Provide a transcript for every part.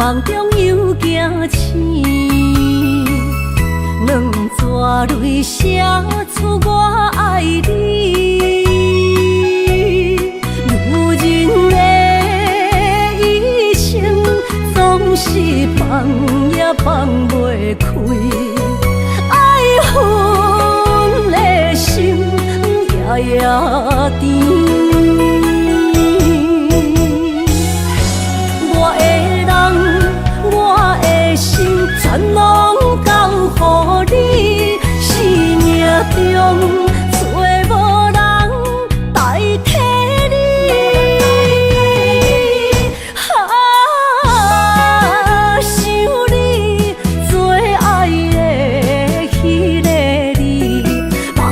梦中又惊醒，两纸泪写出我爱你。如今的一生，总是放也放袂开，爱恨的心夜夜甜。全拢交予你，生命中找无人代替你。想你最爱的迄个你，望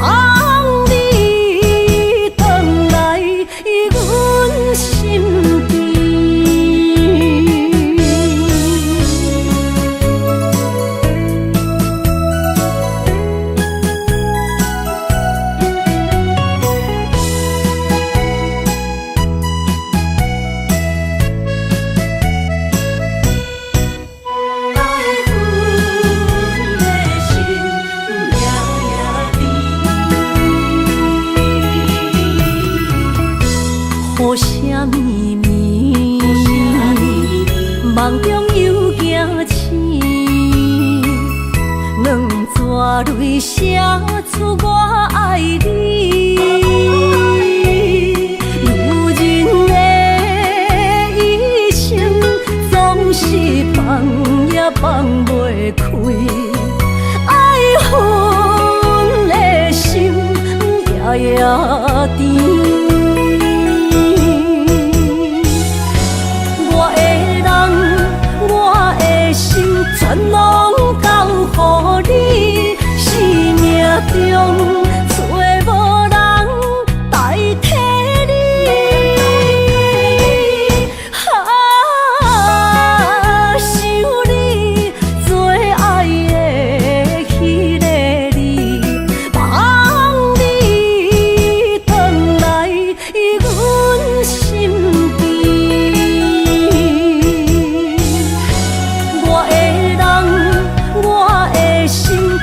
你回来阮心边。雨声绵绵，梦中又惊醒，两纸泪写出我爱你。如今的一生，总是放也放袂开，爱恨的心夜夜甜。全拢交予你，生命中找无人代替你。想你最爱的迄个你，望你回来阮心边。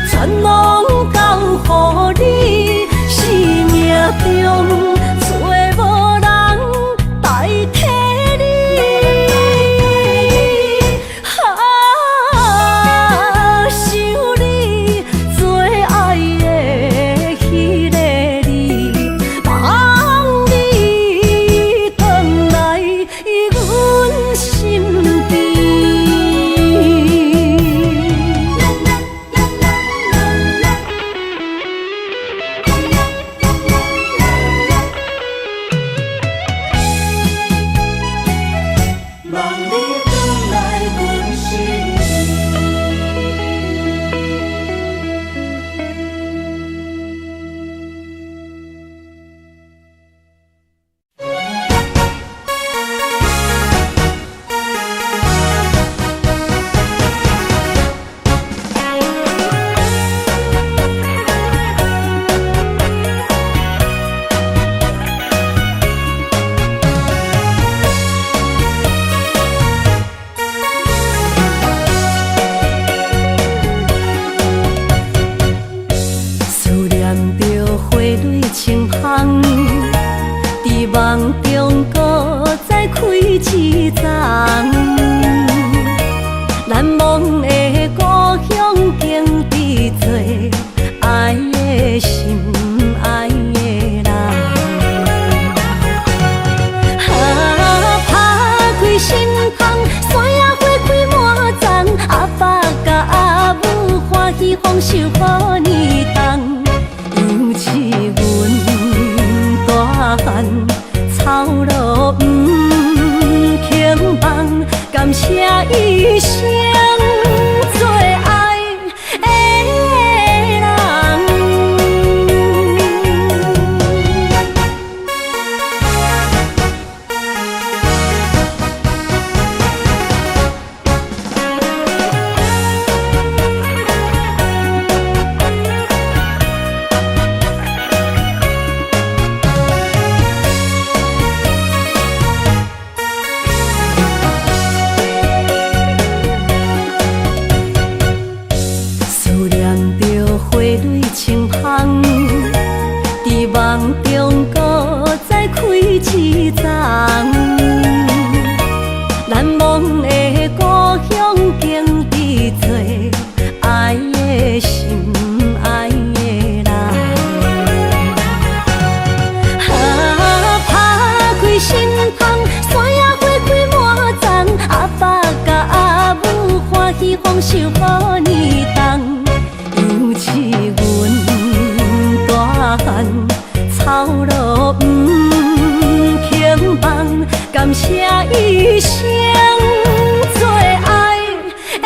全拢交予你，生命中找无人代替你。想你最爱的迄个你，望你回来阮心边。梦中搁再开一丛，难忘的故乡经历做爱的心爱的人。打开心窗，山野花开满丛，阿爸甲阿母欢喜丰收好年冬，尤是阮大汉。草路不轻放，感谢一生做望中搁再开一丛，难忘的故乡经历做爱的心爱的人。打开心窗，山野花开满丛，阿爸甲阿母欢喜丰收好年冬，尤是阮大汉操劳不轻放，感谢一生做爱的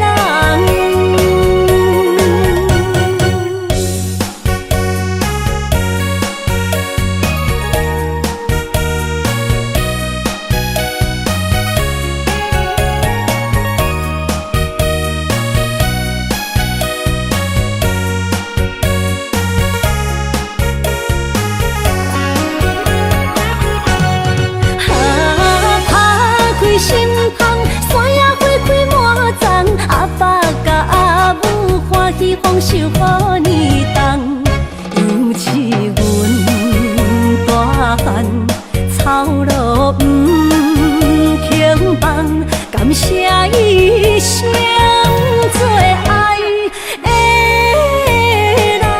人。心窗，山野花开满丛，阿爸甲阿母欢喜丰收好年冬，尤是阮大汉操劳不轻放，感谢一生做爱的人。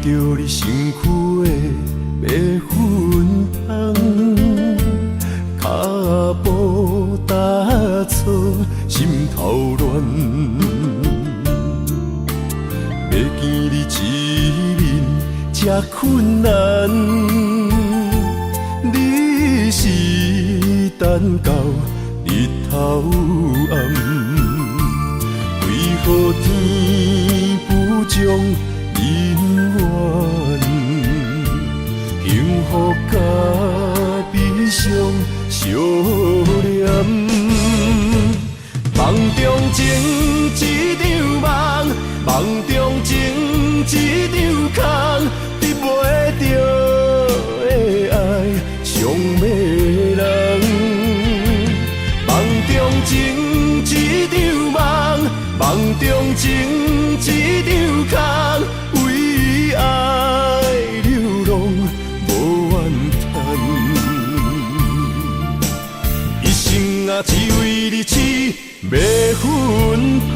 着你身躯的白粉红，脚步踏错，心头乱。要见你一面这困难，你是等到日头暗，为何天不将人怨？幸福甲悲伤相连，梦中情一场梦，梦中情一场空，得袂着的爱上迷人。梦中情一场梦，梦中情一场空，为爱流浪无怨叹，一生啊只为你痴迷粉香。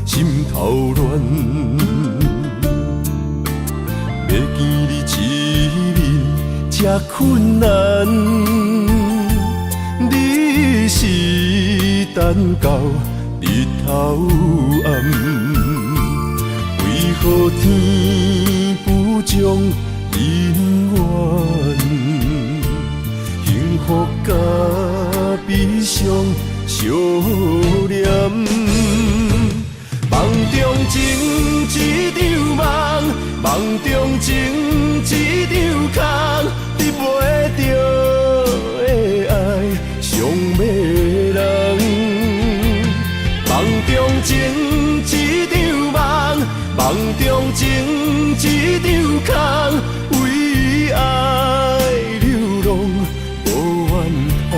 心头乱，要见你一面这困难，你是等到日头暗，为何天不将人怨？幸福甲悲伤相连。梦中情一场梦，梦中情一场空，得袂着的爱上迷人。梦中情一场梦，梦中情一场空，为爱流浪无怨叹，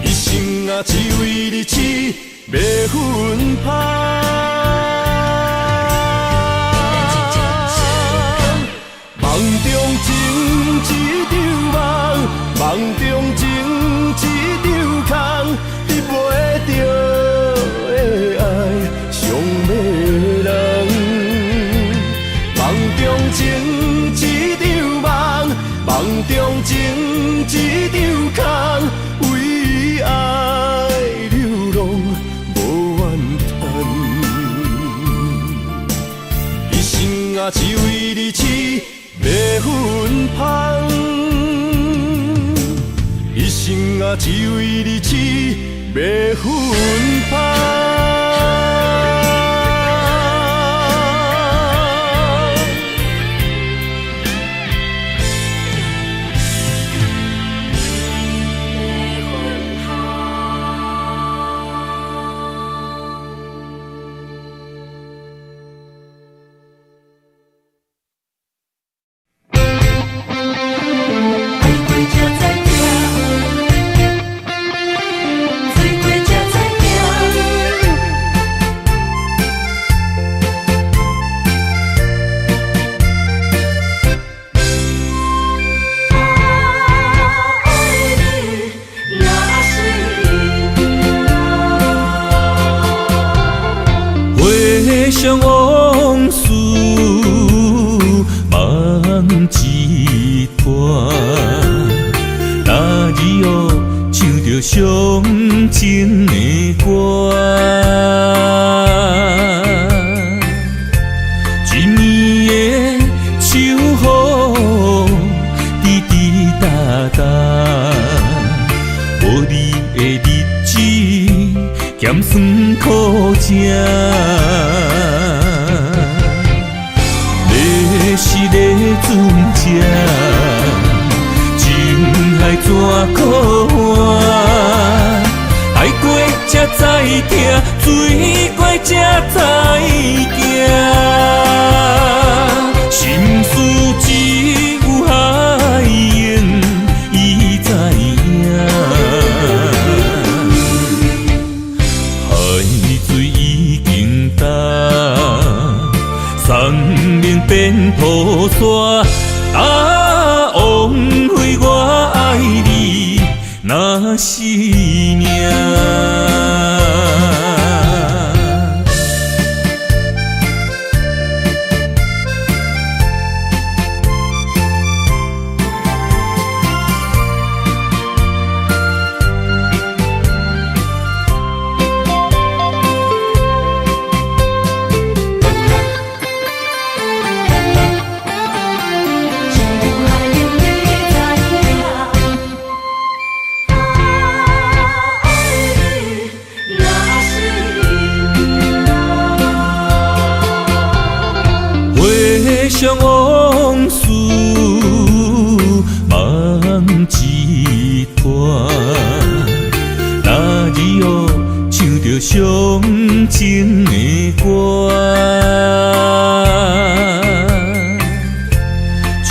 一生啊只为你痴迷粉香。梦中情一场梦，梦中情一场空，得袂着的爱上迷人。梦中情一场梦，梦中情一场空，为爱流浪无怨叹，一生啊只为你痴迷粉香，一生啊只为你痴迷粉香。想往事梦一段，那日哦唱着伤情的歌，一年的秋雨滴滴答答，无你的日子咸酸苦吃。是咧船只，情海怎苦换，爱过才知疼，水怪才知行。心事只有海燕伊知影，海水已经干，山明变土沙。啊，枉费我爱你那是命。回想往事梦一团，那日后唱着伤情的歌，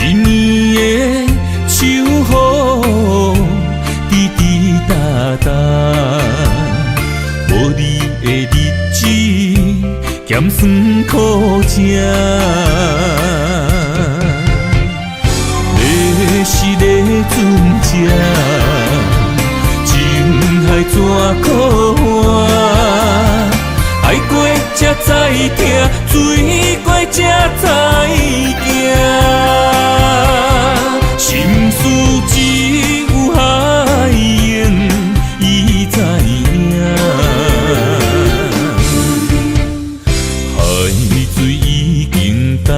一年的秋雨滴滴答答，无你的日子咸酸苦吃。是个船只，情海怎可换？爱过才知疼，水过才知行。心事只有海燕伊知影，海水已经干。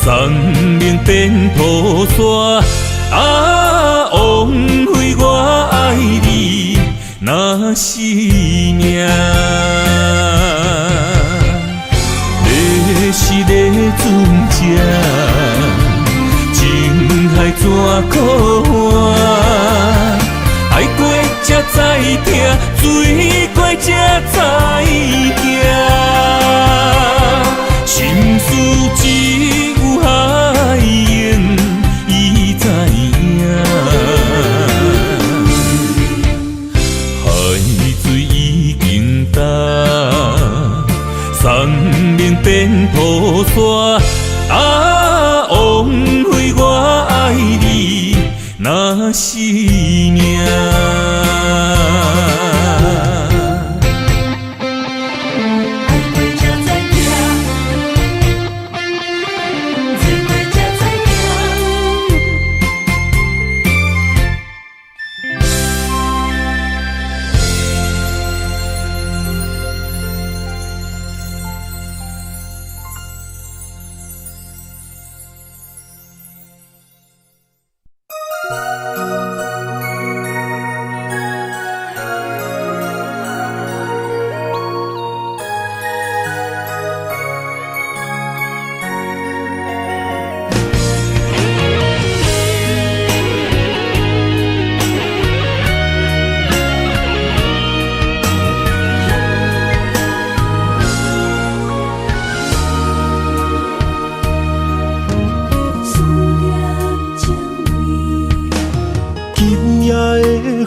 山明变土沙，啊，枉费我爱你那是命。你是个船只，情海怎可换？爱过才知疼，水过才知行。心事只有海燕伊知影，海水已经干，山明变土沙，啊，枉费我爱你那是命。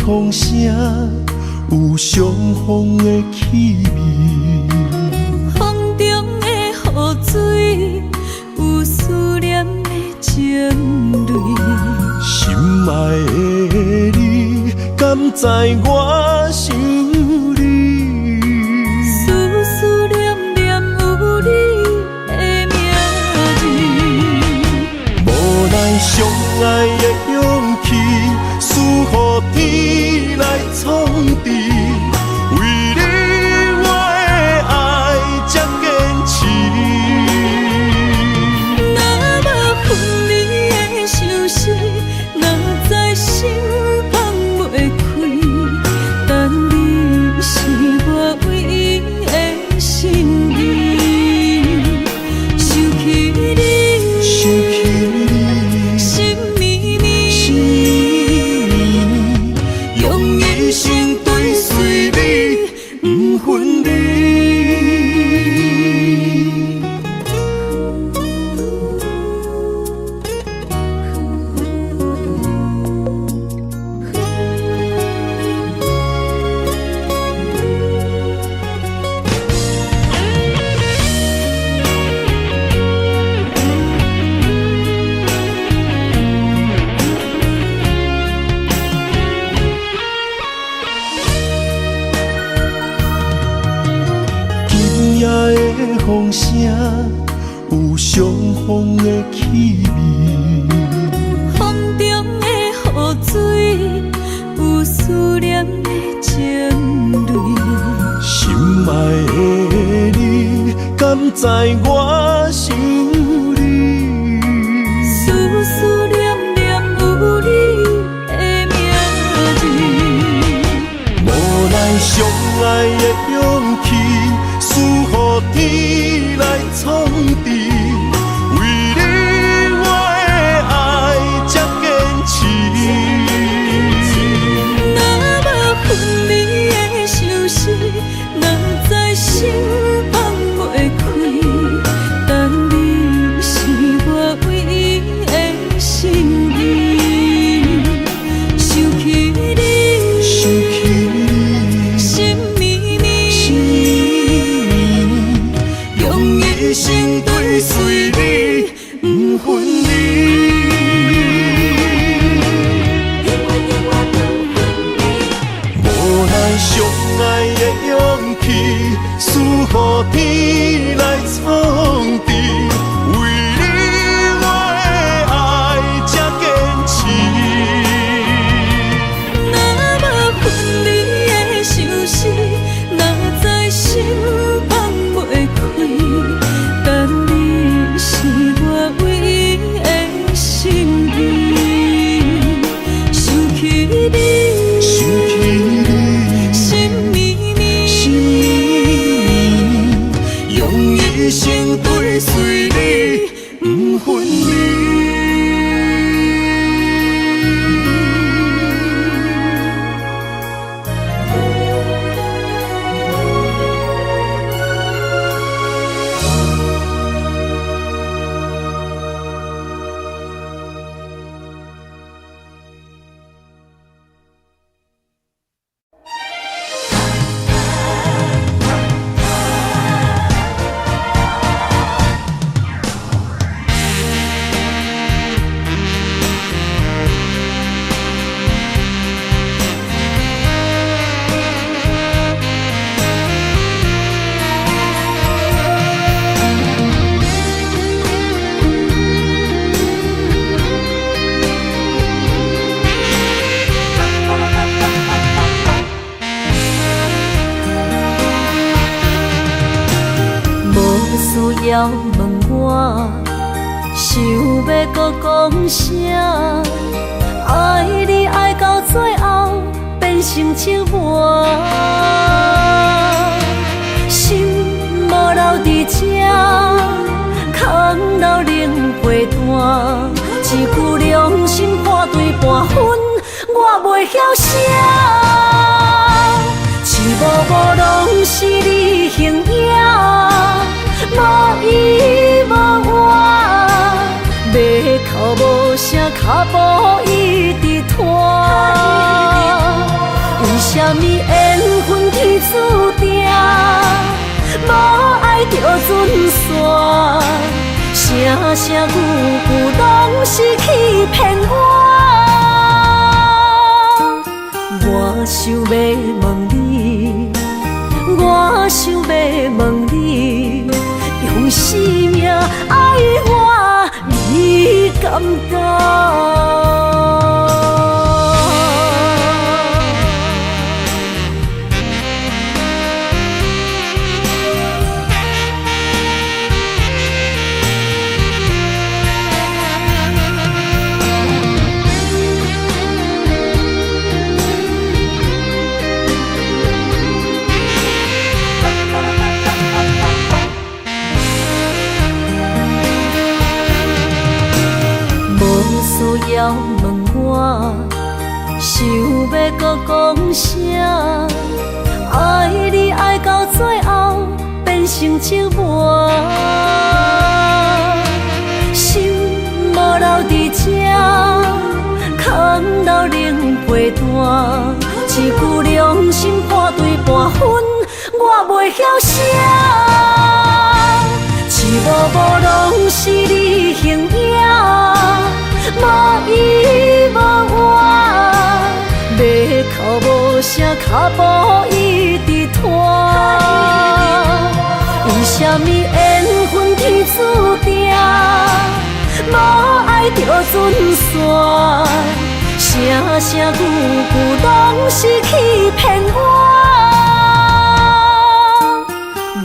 风声有相逢的气味，风中的雨水有思念的情泪。心爱的你，敢知我想你？思思念念有你的名字，无奈相爱的勇气，输予天来创治。为你我的爱才坚持。若无分离的相思，哪知心放袂开。但你是我唯一的心意，想起你，心绵绵。有相逢的气味。风中的雨水，有思念的情泪。心爱的你，敢知我想你？思思念念有你的名字。无奈相爱的勇气，输予天来创治。为你我的爱才坚持。若无分离的相思，若在心放袂开。但你是我唯一的心意，想起你，想起你，心绵绵，心用一生追随你，不分离。无奈相爱的勇气，输予天来创治。为你我的爱才坚持。若无分离的相思，若在心放袂开。但你是我唯一的心意，想起你，想起你，心绵绵，心用一生追随你，不分离。需要问我，想要搁讲啥？爱你爱到最后变成寂寞，心无留伫这，空留冷陪伴。一句良心半对半分，我袂晓写。一幕幕拢是你形影。无依无我，要哭无声，脚步一直拖。为什么缘分天注定，无爱就准线？声声句句拢是欺骗我。我想要问你，我想要问你。用生命爱我，你敢讲？需要问我，想要搁讲啥？爱你爱到最后变成寂寞，心无留伫这，空留冷陪伴。一句良心半对半分，我袂晓写。一幕幕拢是你形影。无依无我，要哭无声，脚步一直拖。为什么缘分天注定，船线，声声句句拢是欺骗我。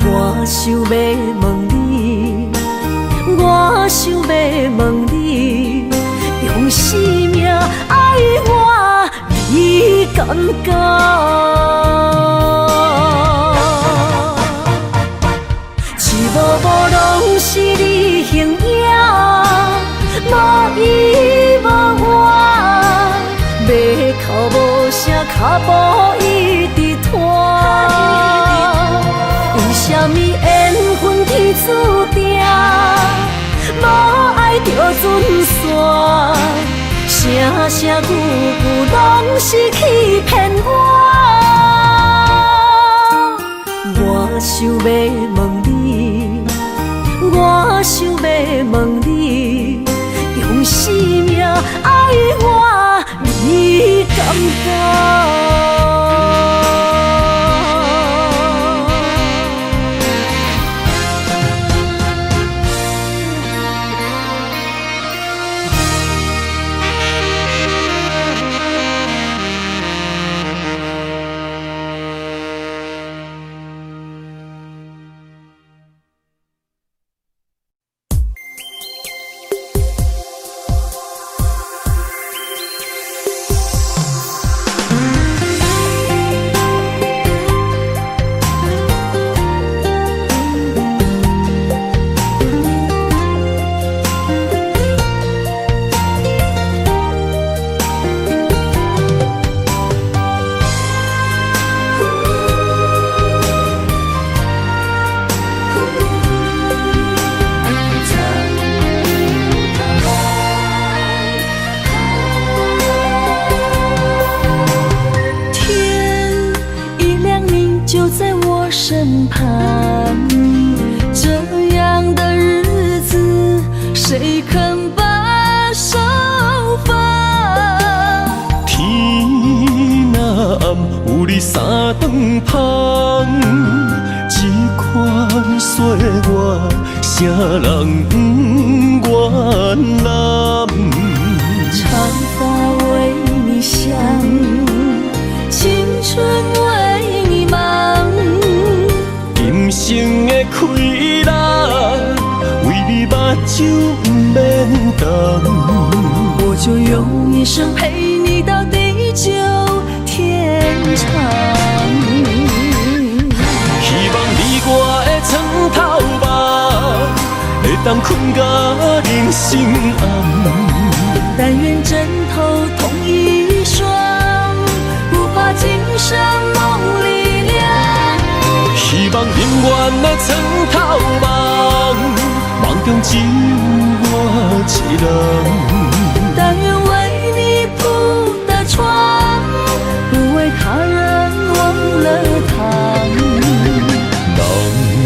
我想要问你，我想要问你，用生命爱我，你敢讲？一幕幕拢是你形影，无依无我，要哭无声，脚步一直拖。为什么缘分天注定，无爱就船线，声声句句拢是欺骗我。我想要问你，我想要问你，用生命爱我，你敢讲？身旁，这样的日子谁肯把手放？天若暗，有你三顿香，这款岁月，谁人不原谅？长发为你香，青春为你忙。今生的快乐，为你目睭不免干。我就用一生陪你到地久天长。希望你我的床头梦，会当困到人生暗。但愿枕头同一双，不怕今生梦里凉。希望永远的床头梦，梦中只有我一人。但愿为你铺的床，不为他人忘了糖。人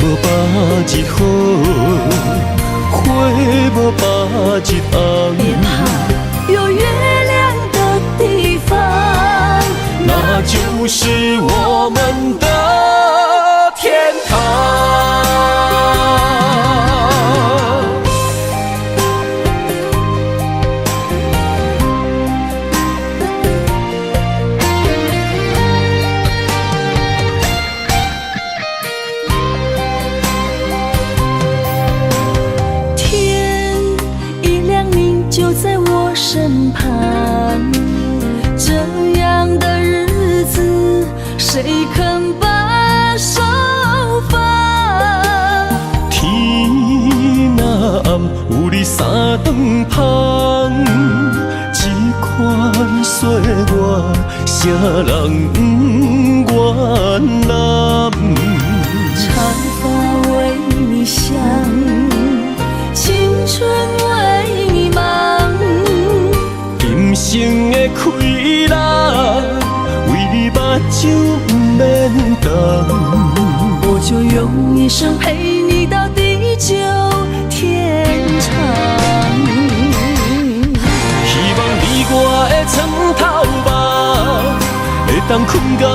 无百日好，花无百日红。别怕，有月亮的地方，那就是我们的天堂。天一亮，你就在我身旁，这样的日子谁肯把手放？天若暗，有你三顿香，这款岁月，谁人不原谅？长发为你香，青春为你忙。今生的快乐，为你目睭不免干。我就用一生陪你到地久天长。希望你我的床头梦，会当困到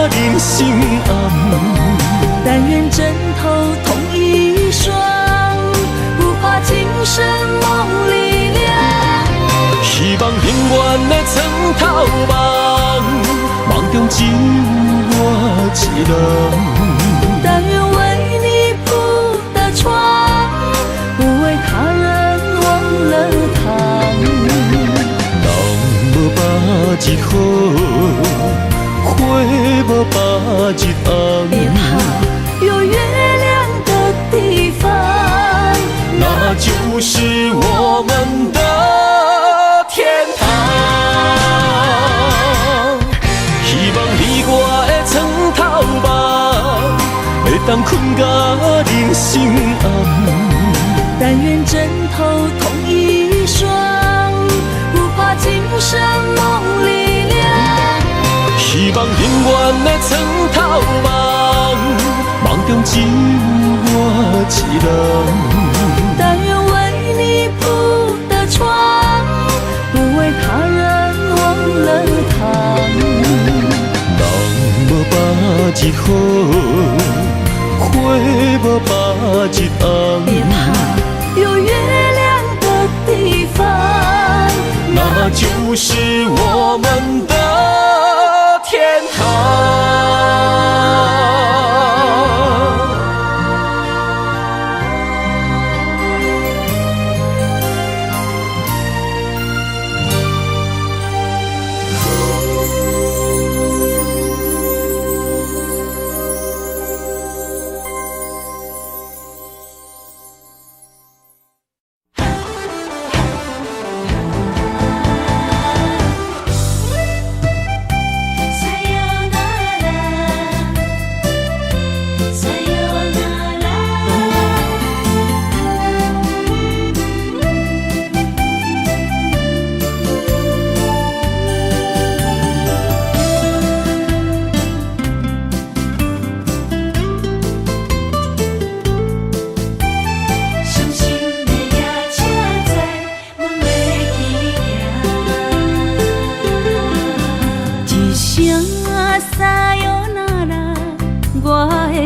人生暗。但愿枕头同一双，不怕今生梦里凉。的床头梦，梦中只有我一人。但愿为你铺的床，不为他人忘了躺。人无把日好，花无把日红。别怕，有月亮的地方，那就是我们的天堂。希望你我的床头梦，会当困甲人生暗。但愿枕头同一双，不怕今生梦里凉。希望永远的床头梦，梦中只有我一人。但愿为你铺的床，不为他人忘了躺。人无把日好，花无把日红。别怕，有月亮的地方，那就是我们的天堂。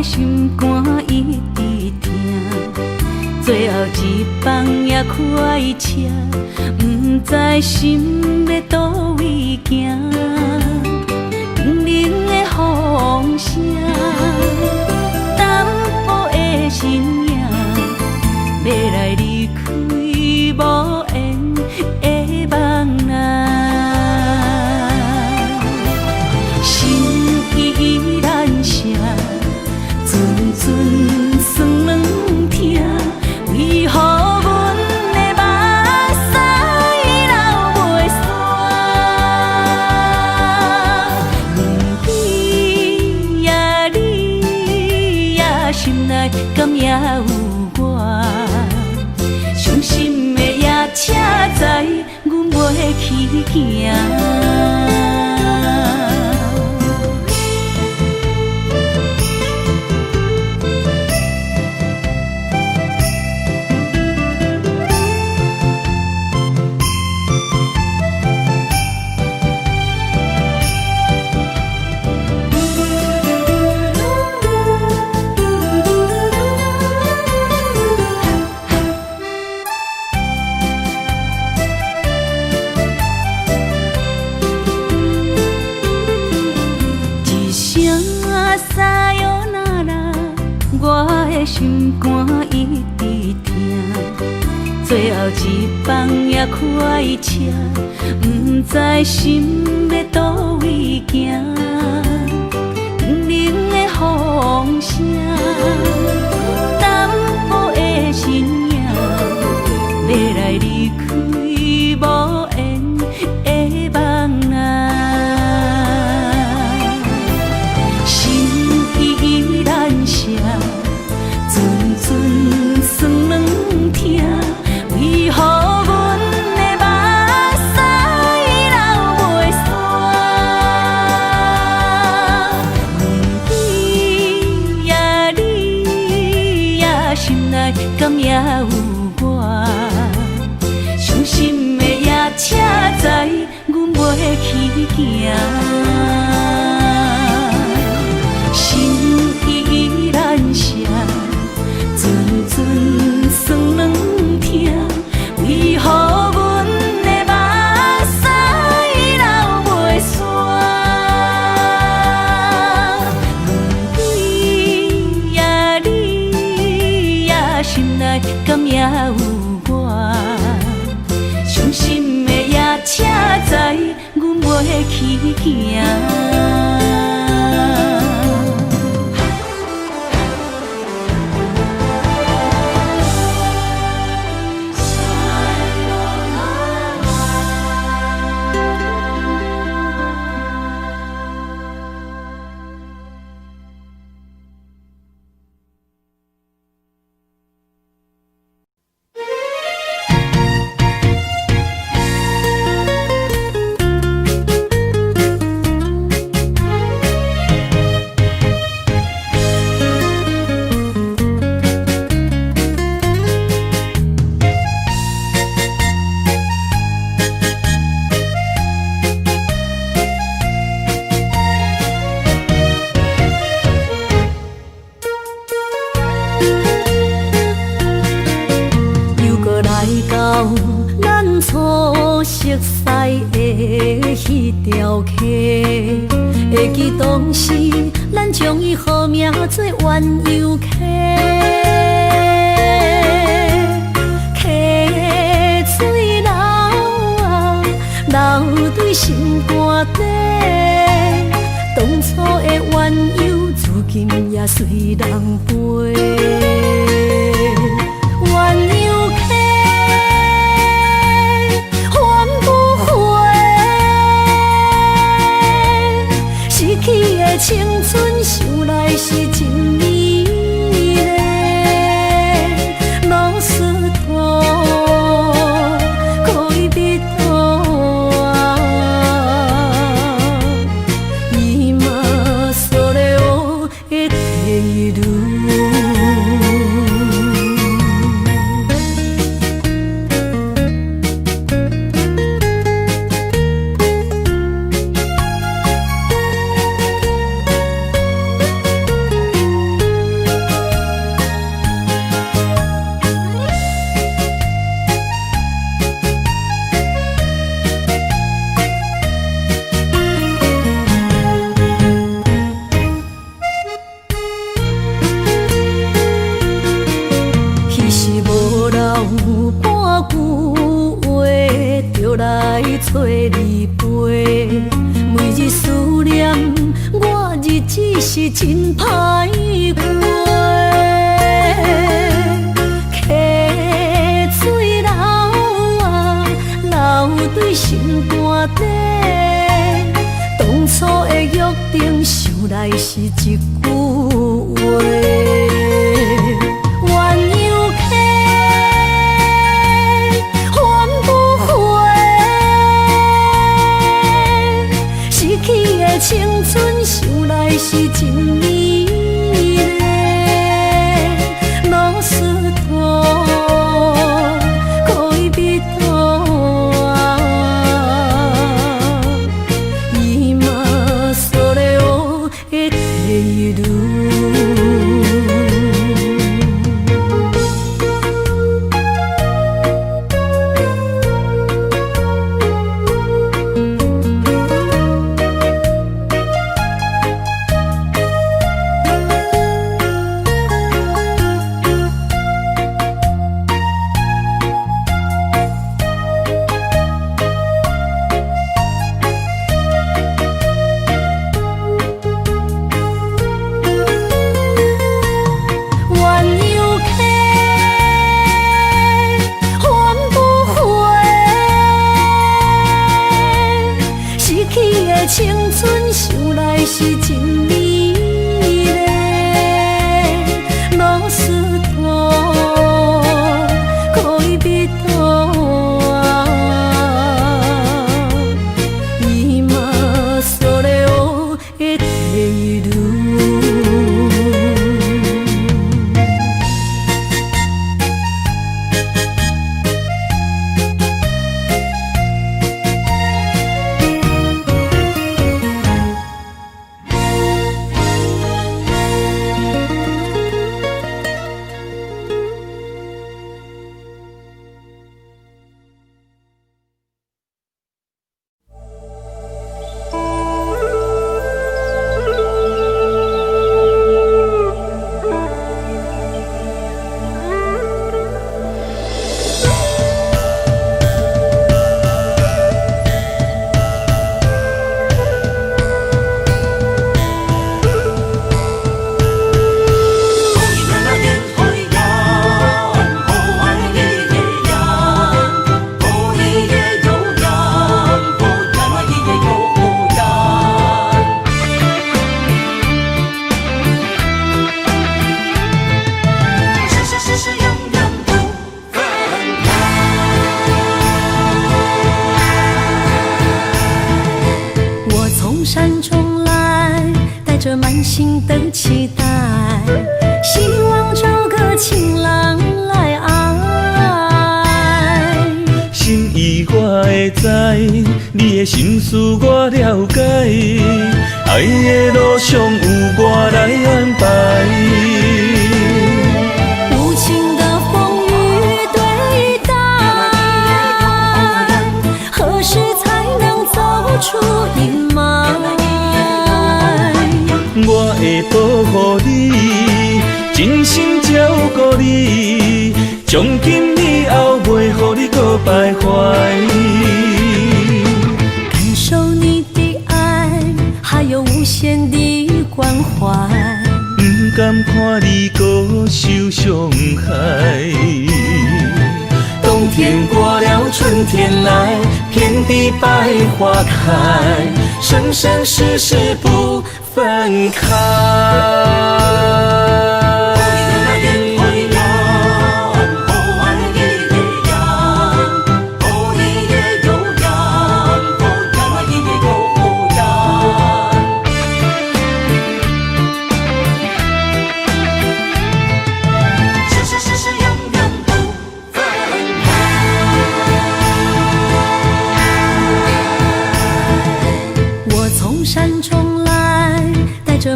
心肝一直疼，最后一放也开车，不知心要倒位行。冷冷的风声，淡薄的身影，要来离开无缘的梦啊。心依然声。阵阵酸软疼，为何阮的目屎流袂煞？不知呀你呀心内敢也有我？伤心的夜车载，阮袂去行。心肝一直疼，最后一放也开车，不知心要倒位行。冷冷的风声，淡薄的身影，要来离开无缘的梦啊。心依然声。阵阵酸软疼，为何阮的目屎流袂煞？不知呀你呀心内敢也有我？伤心的夜车载，阮袂去行。心依然声。阵阵酸软疼，为何阮的目屎有我，伤心的夜车载，阮袂去行。会记当时，咱将伊号名做鸳鸯溪，溪水流啊，流对心肝底。当初的鸳鸯，如今也随人飞。鸳鸯溪。去的青春想来是真美丽，老师徒可以比拖啊，伊嘛所了的地路。找你陪，每日思念，我日子是真歹过。溪水流啊，流对心肝底。当初的约定，想来是一句话。青春想来是真美丽，老师徒可以比拖啊，伊嘛所了的地路。心的期待，希望找个情人来爱。心意我会知，你的心思我了解，爱的路上有我来安排。无情的风雨对待，何时才能走出阴霾？我会保护你，真心照顾你，从今以后袂予你搁徘徊。感受你的爱，还有无限的关怀。不甘看你搁受伤害。冬天过了，春天来，遍地百花开，生生世世不分开。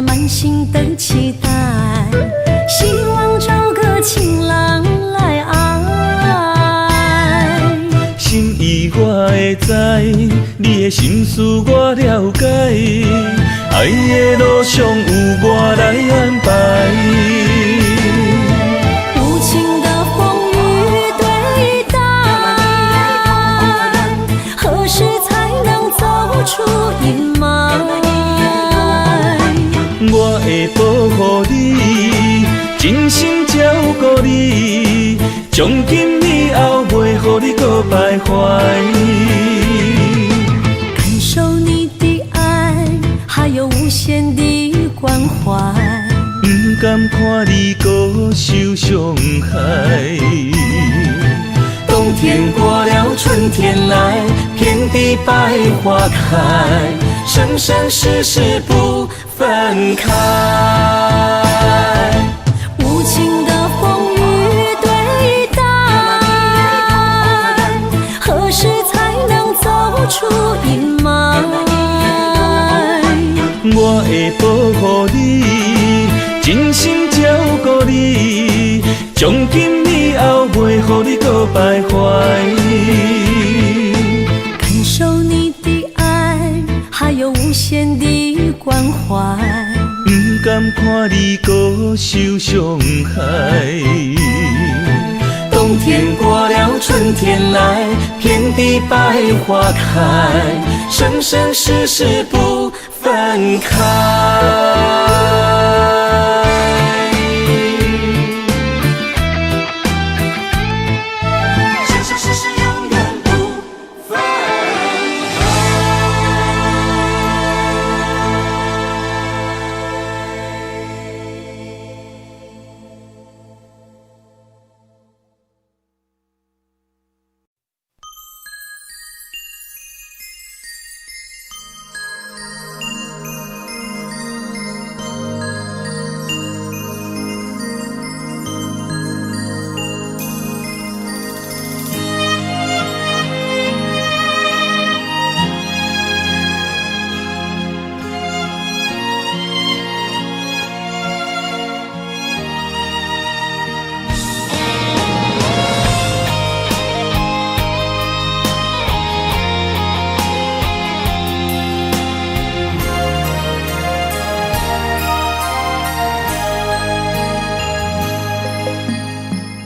满心的期待，希望找个情人来爱。心意我会知，你的心思我了解，爱的路上有我来安排。无情的风雨对待，何时才能走出阴霾？我会保护你，真心照顾你，从今以后袂予你搁徘徊。感受你的爱，还有无限的关怀。不甘看你搁受伤害。冬天过了，春天来，遍地百花开，生生世世不分开。无情的风雨对待，何时才能走出阴霾？我会保护你，真心照顾你，从今以后袂予你搁徘徊。感受你的爱，还有无限的关怀。不甘看你搁受伤害。冬天过了，春天来，遍地百花开，生生世世不分开。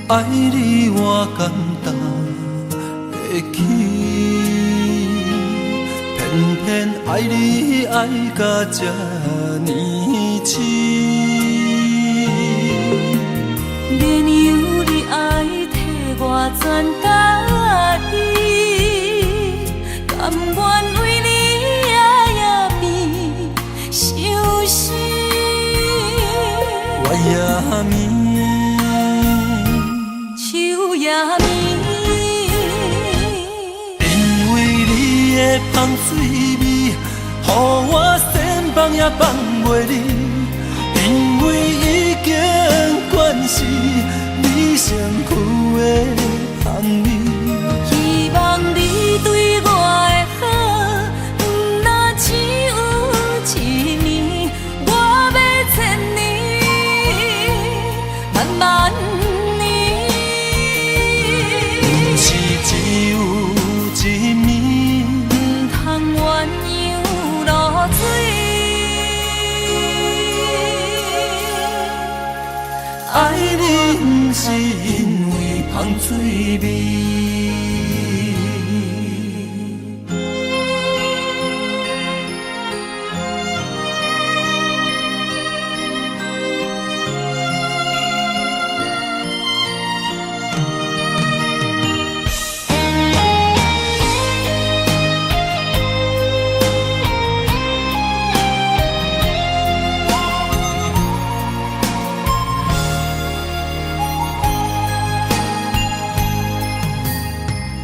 爱你我简单会起，偏偏爱你爱到这呢深。连由你爱替我全家己，甘愿为你夜夜变伤心。我也眠。也眠，因为你的香水味，予我先放也放袂离。身躯的香味。希望你对我的好，不若只有一年，我要千年，万万年。不是只有一暝，不通鸳鸯落水。爱你不是因为香水味。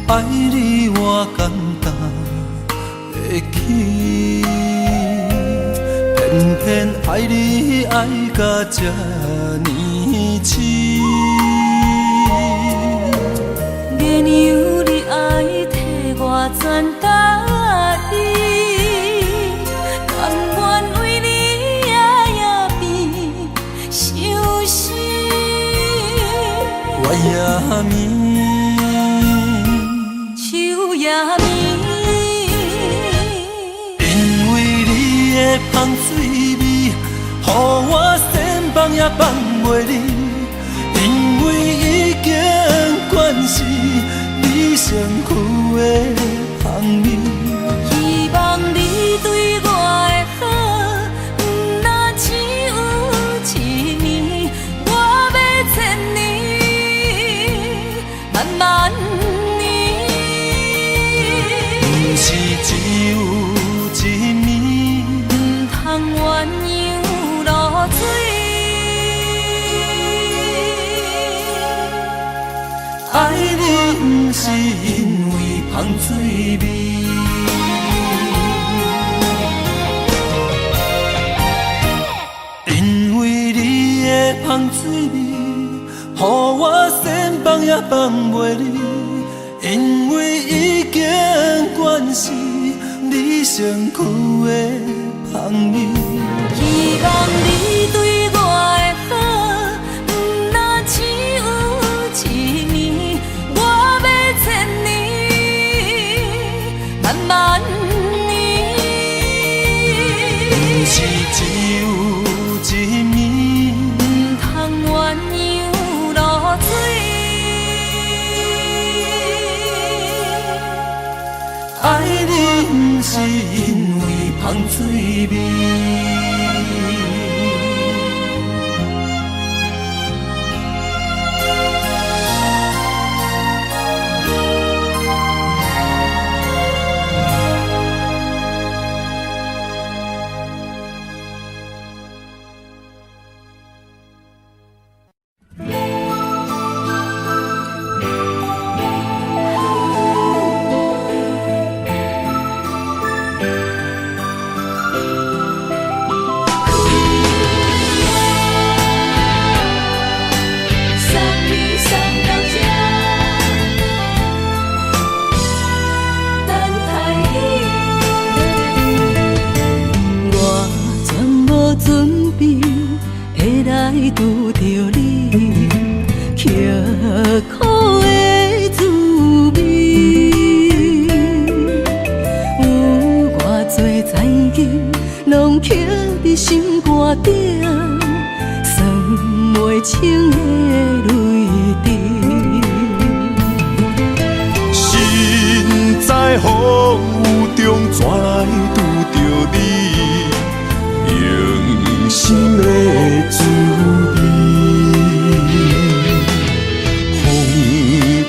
爱你我简单会起，偏偏爱你爱到这呢痴。原由你爱替我全答应，甘愿为你夜夜变伤心。我也眠。因为你的香水味，予我千放也放袂离。因为已经惯是你身躯的香味。希望你对我的好，不若只有一年，我要千年，万万年。不是只有一暝，不通鸳鸯落水。爱你不是因为香水味。因为你的香水味，予我千放也放袂离。因为已经惯是你身躯的香味。希望你对我的好，不若只有一年，我要千年，万万年。不是只有一暝，不通鸳鸯落水。爱你不是因为香水味。拄着你，刻苦的滋味，有偌多知己，拢刻伫心肝顶，算袂清的泪滴。身在风雨中，怎来拄着你？用心的滋味，风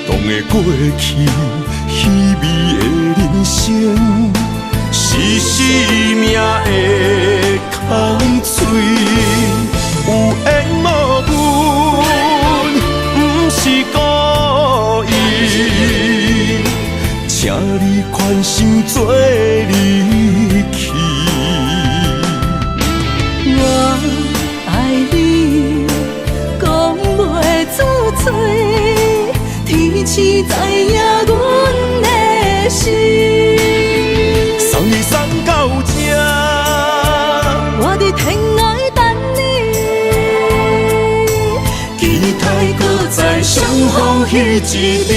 动的过去，稀微的人生，是生命的空嘴，有缘无分，不是故意，请你宽心做离去。我爱你，讲袂出嘴。知影阮的心。送你送到这，我伫天涯等你，期待搁再相逢彼一日。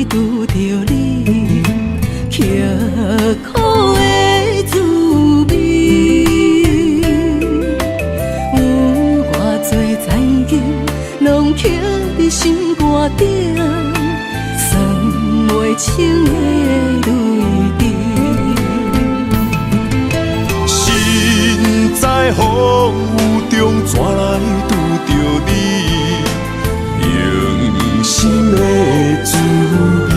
拄着你，刻苦的滋味，有偌多知影，拢刻伫心肝顶，算袂清的泪滴。心在风雨中，怎来拄着你？用心的滋味，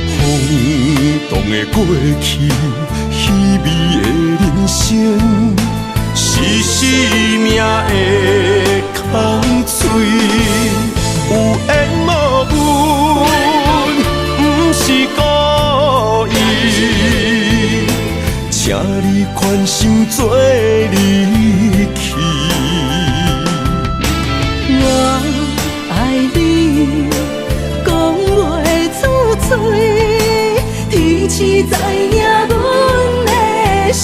风动的过去，稀微的人生，是生命的空嘴，有缘无分，不是故意，请你宽心做离去。我爱你，讲袂出嘴，天赐知影阮的心。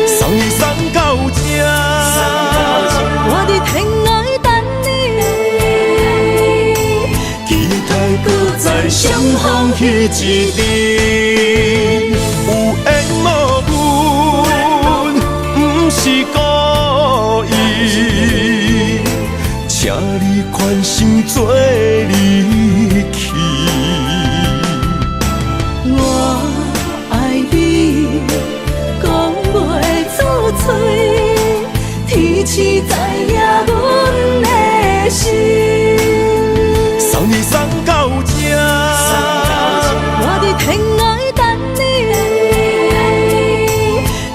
送你送到这，我伫天涯等你，期待搁再相逢彼一日。有缘无分，不是故意。请你宽心做离去。我爱你，讲袂出嘴，天赐知影阮的心。送你送到这，我伫天涯等你，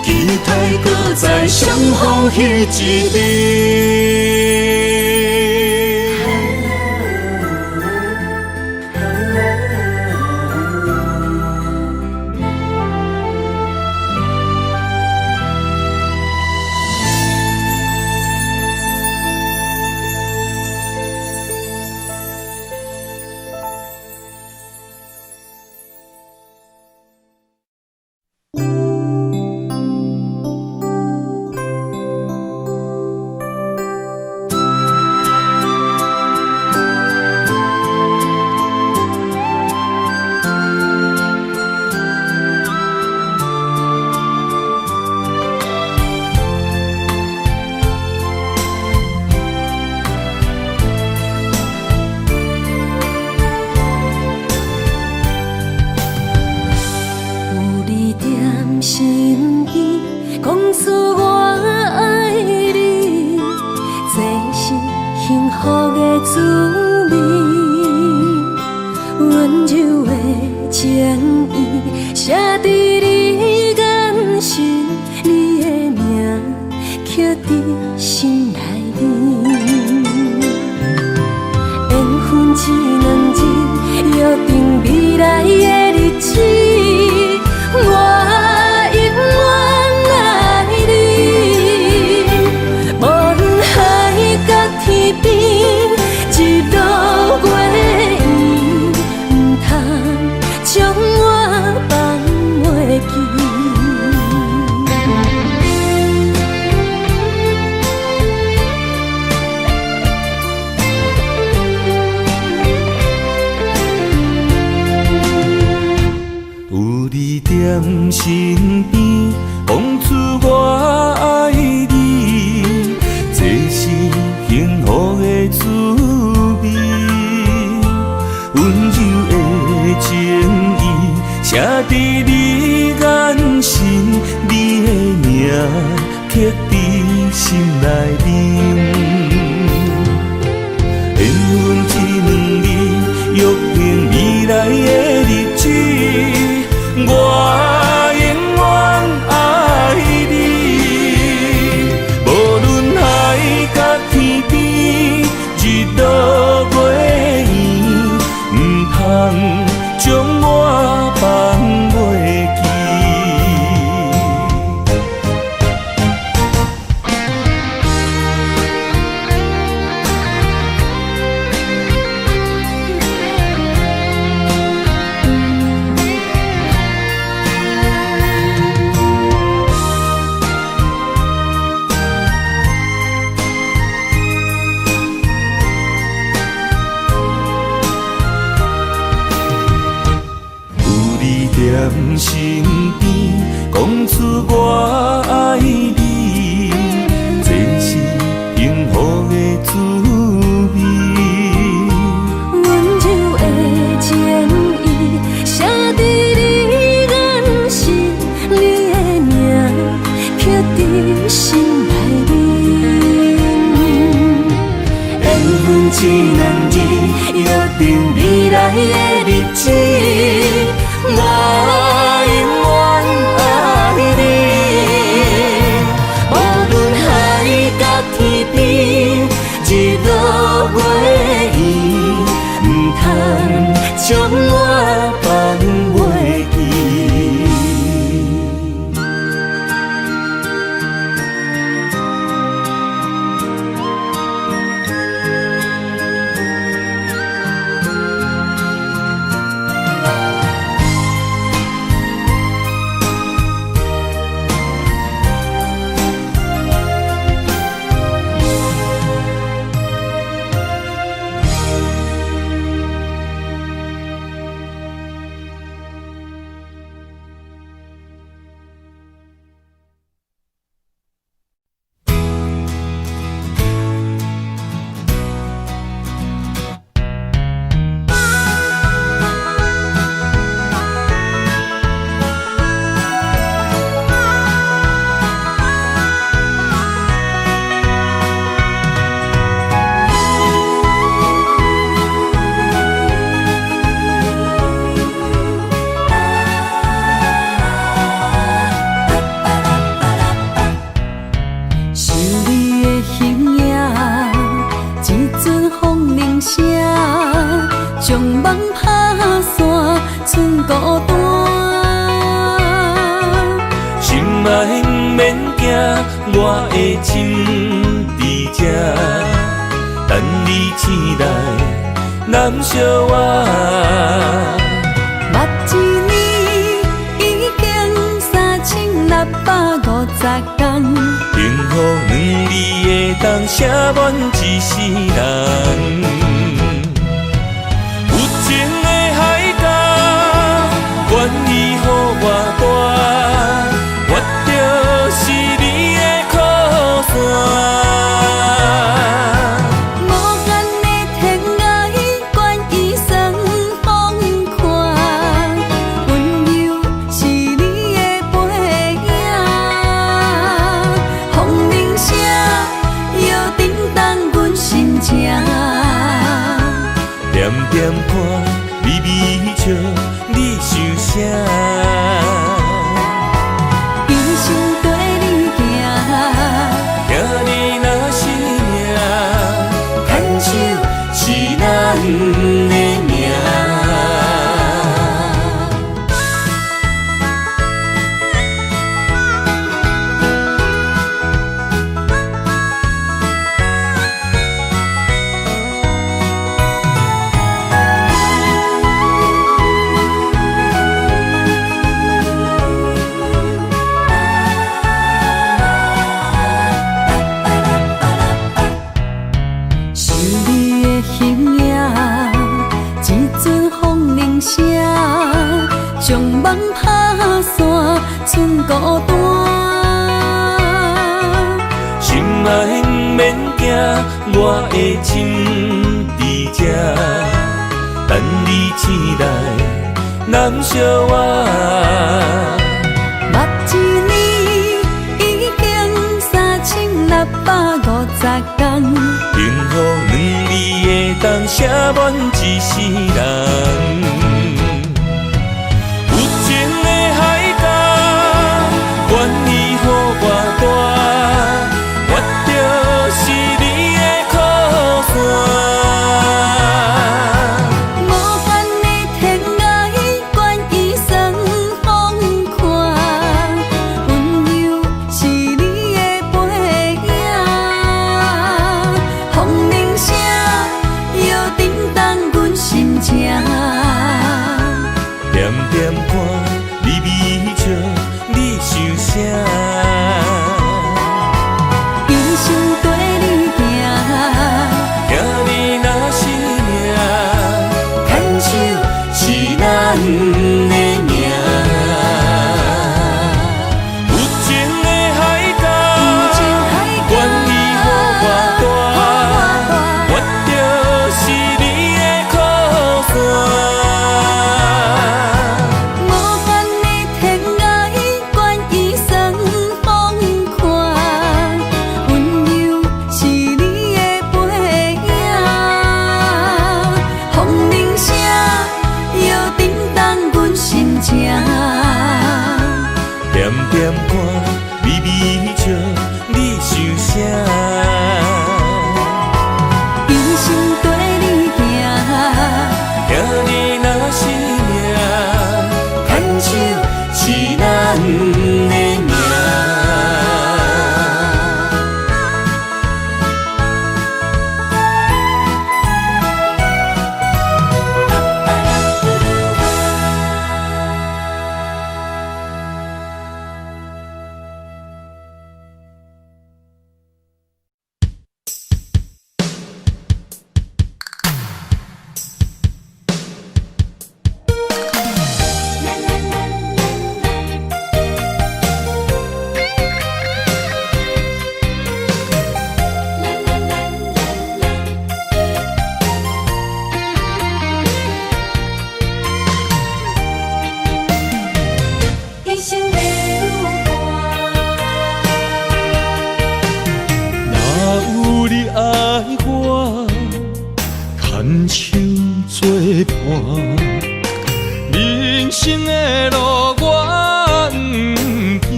期待搁再相逢彼一日。身边，讲出我爱你，这是幸福的滋味。温柔的情意，写伫你眼神，你的名刻伫心内面。身边，讲出我爱你，这是幸福的滋味。温柔的情意写伫你眼心，你的名刻伫心内面。缘分一两字，约定未来的日子。我永远爱你，无论海角天边，日落月圆，唔通将我放袂记。将梦打散，剩孤单。心爱免惊，我的亲伫这，等你醒来，难相我。目一年已经3650天，幸福两字会当写满一世人。情的海角，愿意予我大，我就是你的靠山。无限的天涯，愿意算风看，温柔是你的背影，风铃声摇叮当阮心情。点点看，微微笑，你想啥？一生跟你行，听你若是命，牵手是咱的命。将梦打散，剩孤单。心爱免惊，我的亲伫这，等你醒来，难相我。目一年已经3650天，幸福两字会当写满一世人。愿意予我大，我就是你的靠山。无限的天涯，愿意算风看，温柔是你的背影，风铃声摇叮当阮心情。牵手作伴，人生的路我不行。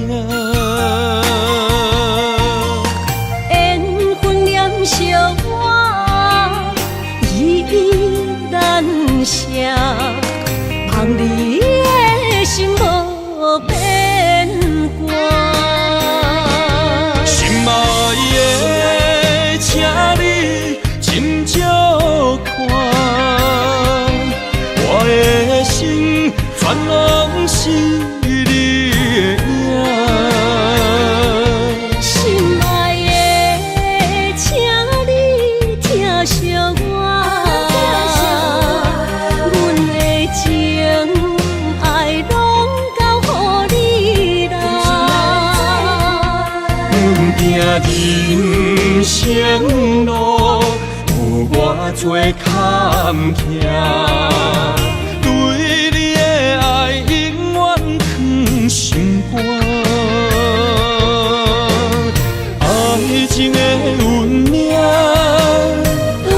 缘分念惜我，依然舍，望你的心无变卦。心爱的，请你斟酌看，我的心全拢是你的影。心爱的，请你疼惜我，阮的情爱拢交予你啦。行人生路有偌多坎坷，对你的爱永远藏心肝。爱情的运命，有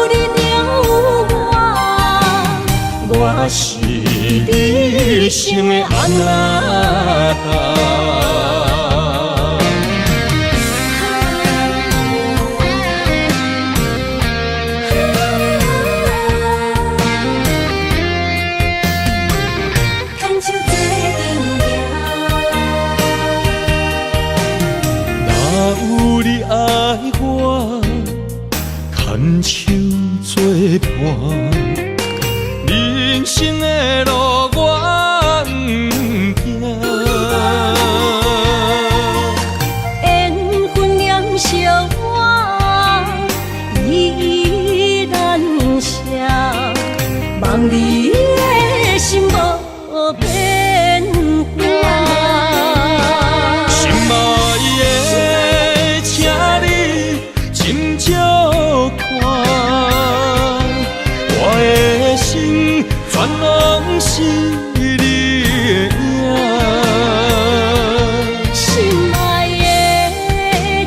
你了我是你生的安那达。牵手作伴，人生的路我不行。缘分念惜我，依然舍，望你的心无变卦。心爱的，请你斟酌看，我的心全拢是你的影。心爱的，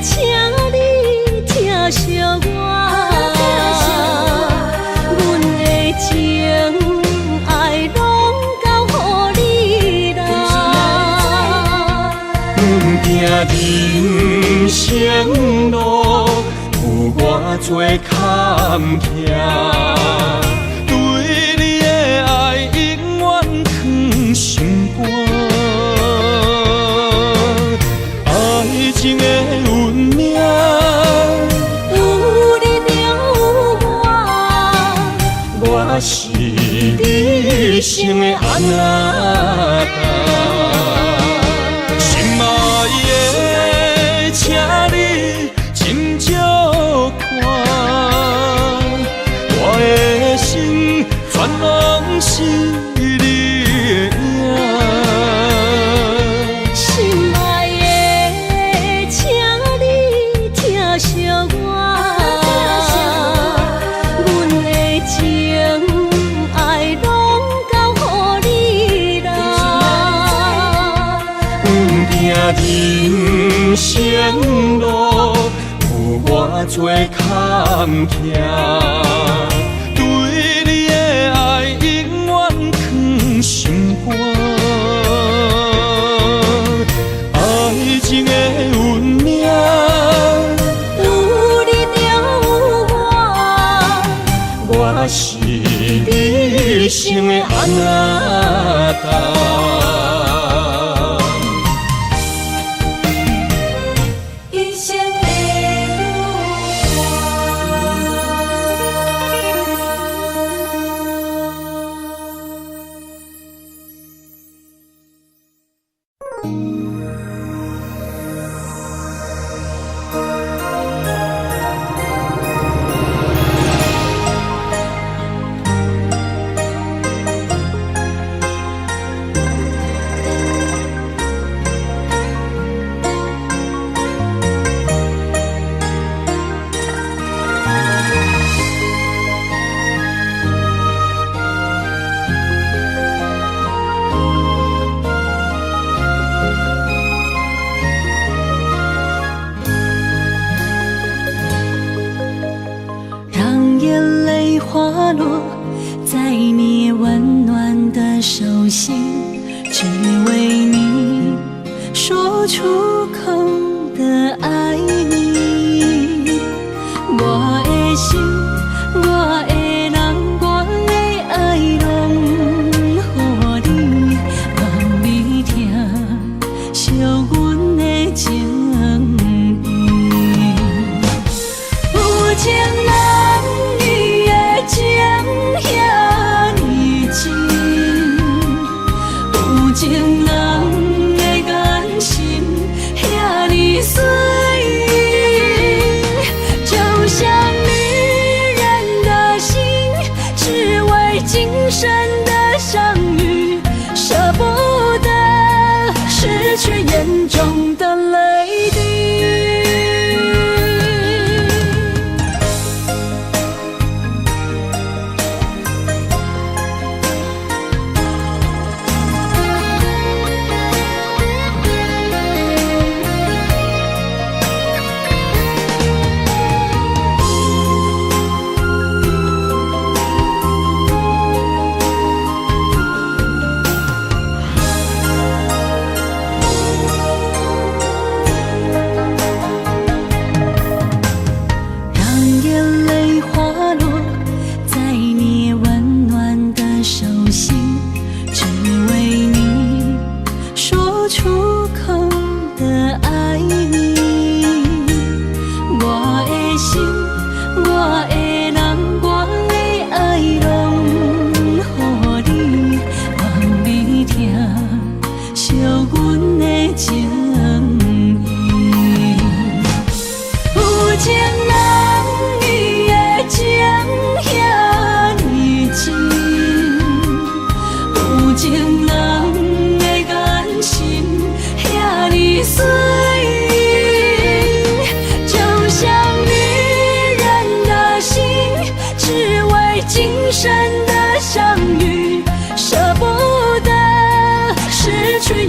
请你疼惜我，阮的情爱拢交予你啦。行人生路有偌多坎坷，对你的爱永远藏心肝。爱情的运命，有你了我是你生的安那达。心爱的，请你斟酌看，我的心全拢是你的影。心爱的，请你疼惜我，阮的情爱拢交予你啦。行人生路有偌多坎坷，对你的爱永远藏心肝。爱情的运命，有你了我是你生的安那达。一生的路。花落在你温暖的手心，只为你说出口的爱你。我的心，我的人，我的爱拢予你，望你听惜阮的情意。有情人伊的情遐尼真，有情人的眼神遐尼水。今生的相遇，舍不得失去眼中的泪滴。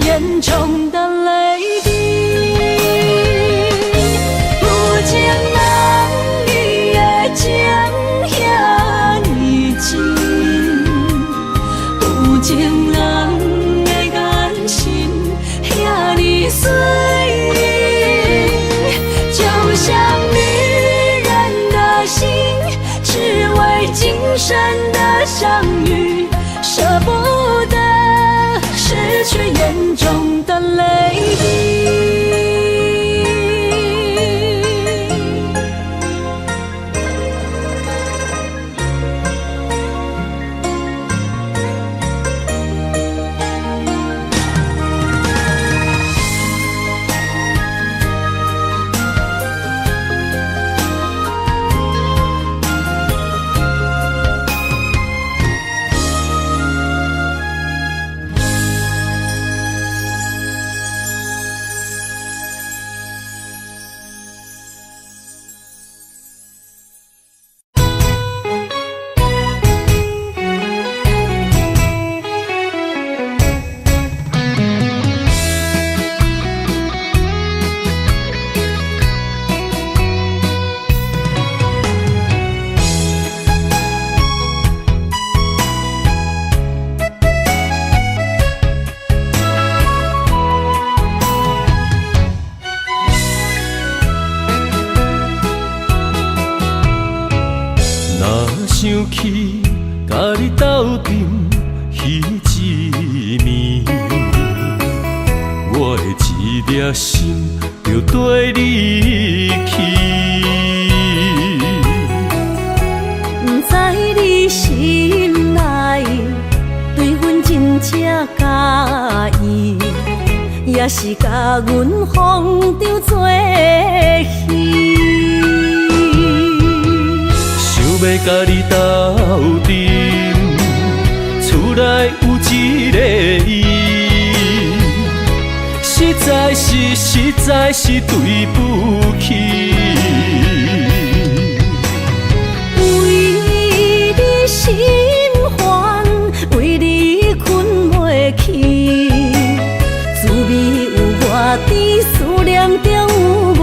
眼中的泪滴，有情人伊的情遐尼真，有情人的眼神遐尼水，就像女人的心，只为今生的相遇，舍不得失去眼中的泪滴。想起甲你斗阵彼一暝，我的一粒心就跟你去。不知你心内对阮真正介意，也是甲阮放着做戏。要甲你斗阵，厝内有一个伊，实在是对不起。为你心烦，为你困袂去，滋味有偌甜，思念中有偌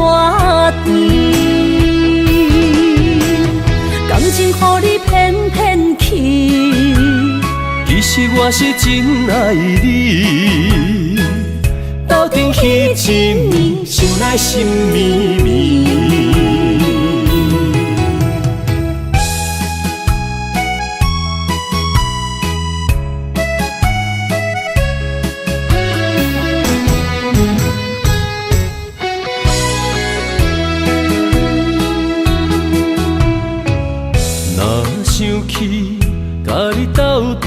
甜。感情予你偏偏我是真爱你，斗阵彼一暝，想来心绵绵。想起甲你斗阵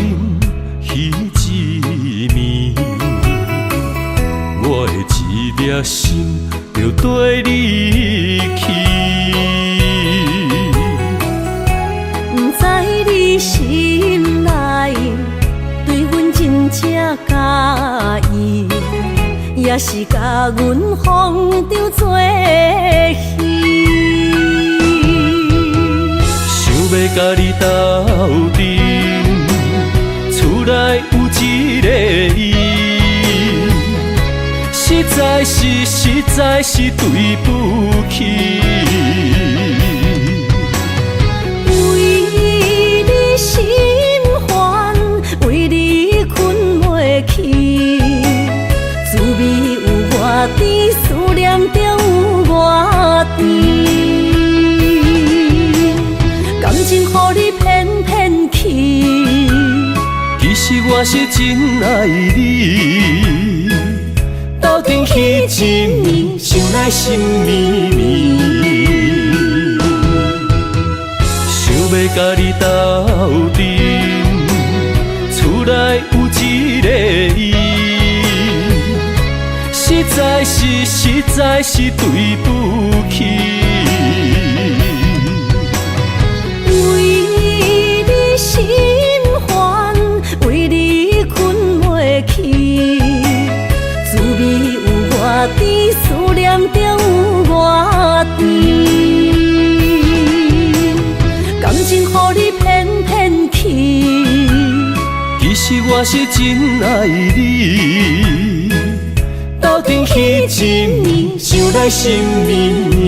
彼一暝，我的一粒心就跟你去。不知你心内对阮真正介意，也是甲阮放着做戏。要甲你斗阵，厝内有一个伊，实在是对不起。为你心烦，为你困袂去，滋味有外甜，思念就有外甜。感情予你骗骗去，其实我是真爱你，斗阵彼一暝，想来心绵绵。想要甲你斗阵，厝内有一个伊，实在是对不起。心烦，为你困袂去，滋味有外甜，思念就有外甜。感情予你骗骗去，其实我是真爱你，斗阵彼一暝，想来心绵绵。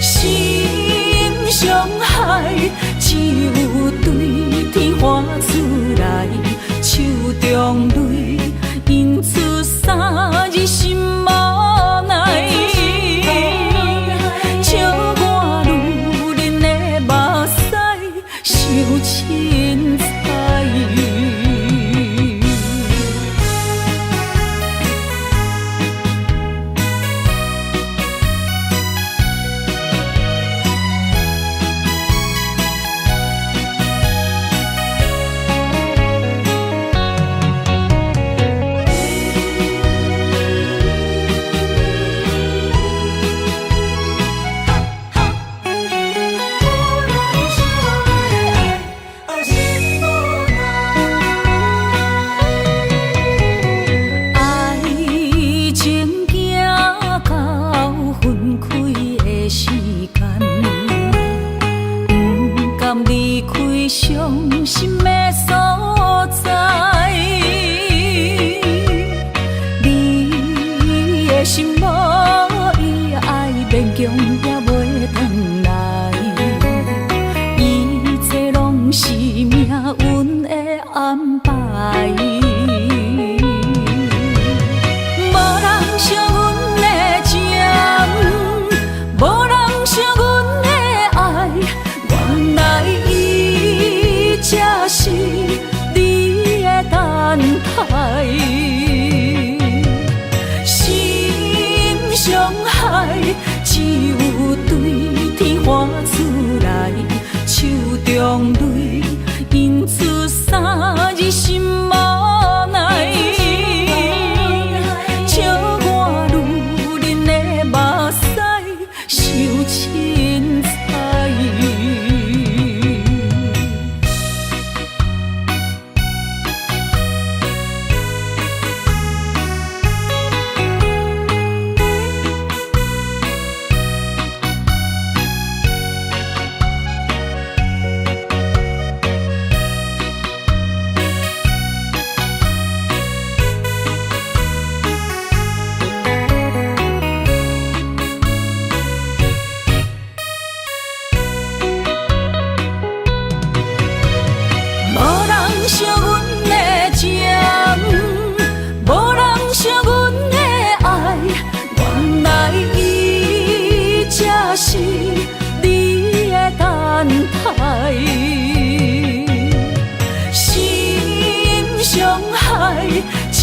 心伤害只有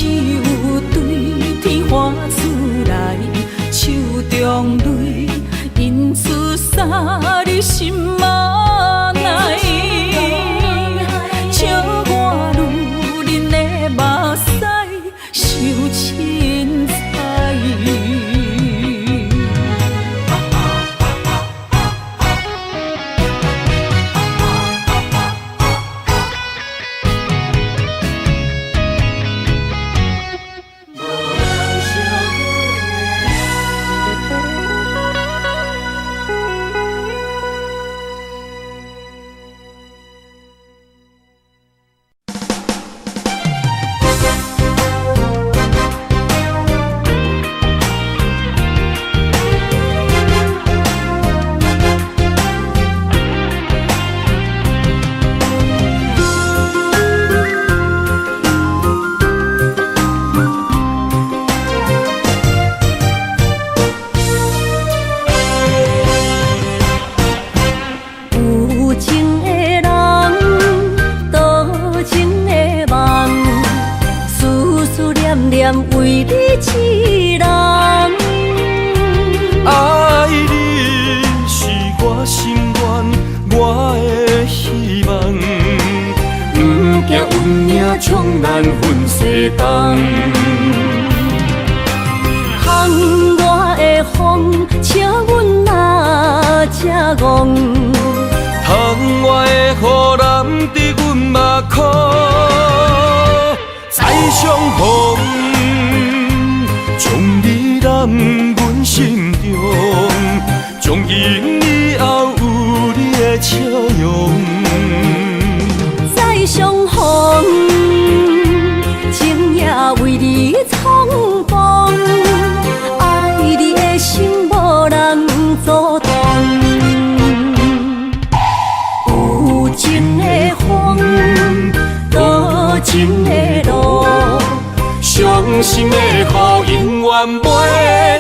有对天花出来，手中泪印出洒你心嘛奈，笑我女人的目屎受凊彩。为你一人，爱你是我心愿，我的希望。不惊运命冲咱分世东，风我的风，请阮哪只戆？窗外的雨淋伫阮目眶，再相逢。将你揽阮心中，从今以后有你的笑容。再相逢，情也为你冲动，爱你的心无人阻挡。有情的风，多情的路。伤心的雨永远袂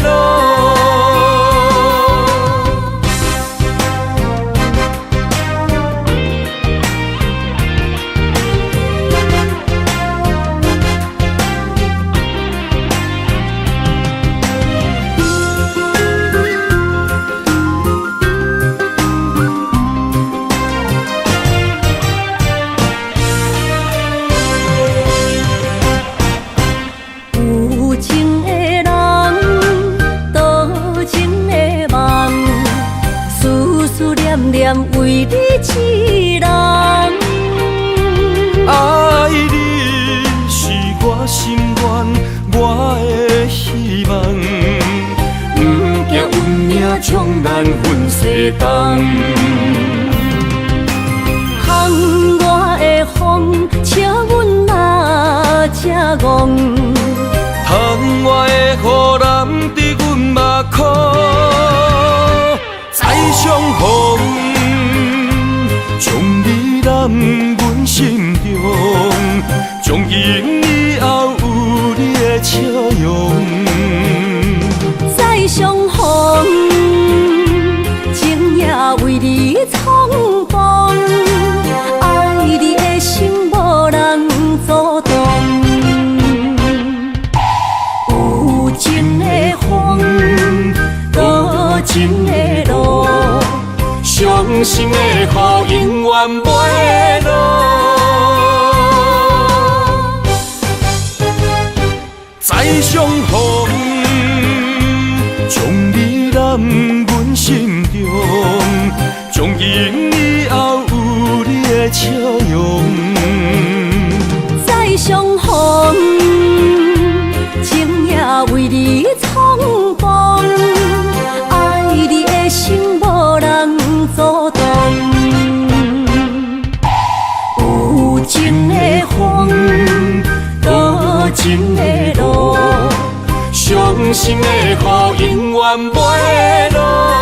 落。为你一人，爱你是我心愿，我的希望。不惊运命冲咱分世东，风我的风，请阮哪只戆？窗外的雨淋伫阮目眶，再相逢。将你揽阮心中，从今以后有你的笑容。再相逢，情也为你冲动，爱你的心无人阻挡。有情的风，多情的路。伤心的雨永远袂落，再相逢，将你揽阮心中，从今以后有你的笑容。再相逢，情也为你冲动，爱你的心无人阻挡。有情的风，多情的路，伤心的雨永远袂落。